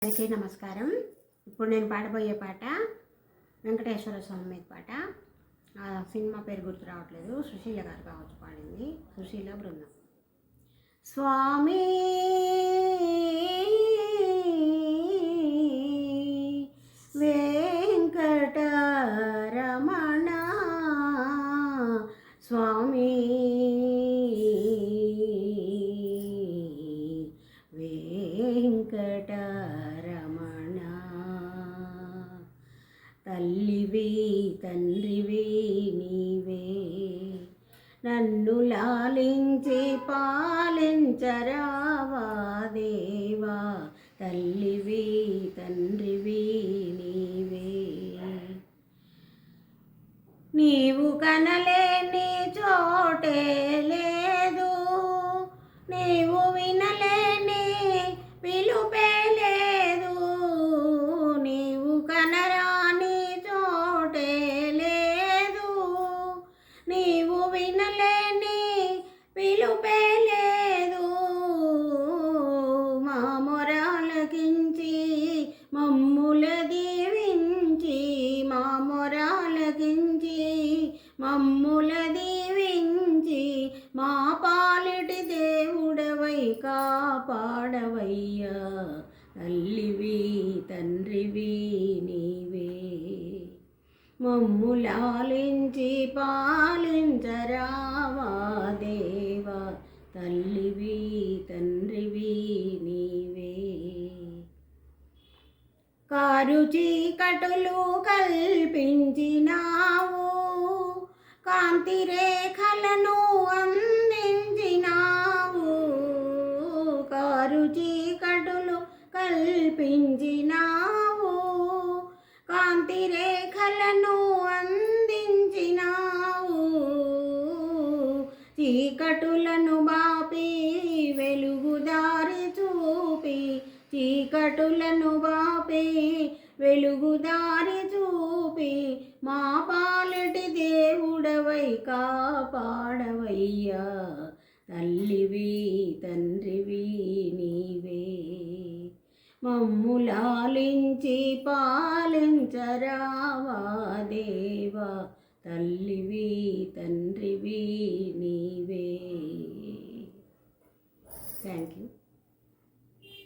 అందరికీ నమస్కారం. ఇప్పుడు నేను పాడబోయే పాట వెంకటేశ్వర స్వామి మీద పాట. ఆ సినిమా పేరు గుర్తు రావట్లేదు. సుశీల గారు కావచ్చు పాడింది, సుశీల బృందం. స్వామి వెంకటరమణ, స్వామి వెంకటరమణ, తల్లివి తండ్రివి నీవే, నన్ను లాలించి పాలించరావా దేవా, తల్లివి తండ్రివి నీవే. నీవు కనలేని చోటే లేదు, నీవు వినలేని పిలుపే లేదు, నీవు కనరాని చోటే లేదు, నీవు వినలేని పిలుపే లేదు. మా మొరాలకించి మమ్ముల దీవించి, మా మొరాలకించి మమ్ముల దీవించి, మా పాలిటి దేవుడవై కాపాడవయ్యా, తల్లివి తండ్రివి నీవే. మమ్ము లాలించి పాలించరావా దేవా, తల్లివి తండ్రివి నీవే. కారు చీకటులు కల్పించినావు, కాంతి రేఖలను అందించినావు, కారు చీకటులు కల్పించినావు, కాంతి రేఖలను అందించినావు, చీకటులను బాపి వెలుగుదారి చూపి, చీకటులను బాపి వెలుగుదారి చూపి, మా పాలిటి దేవుడవై కాపాడవయ్యా, తల్లివి తండ్రివి నీవే. మమ్ము లాలించి పాలించరావా దేవా, తల్లివి తండ్రివి నీవే. Thank you.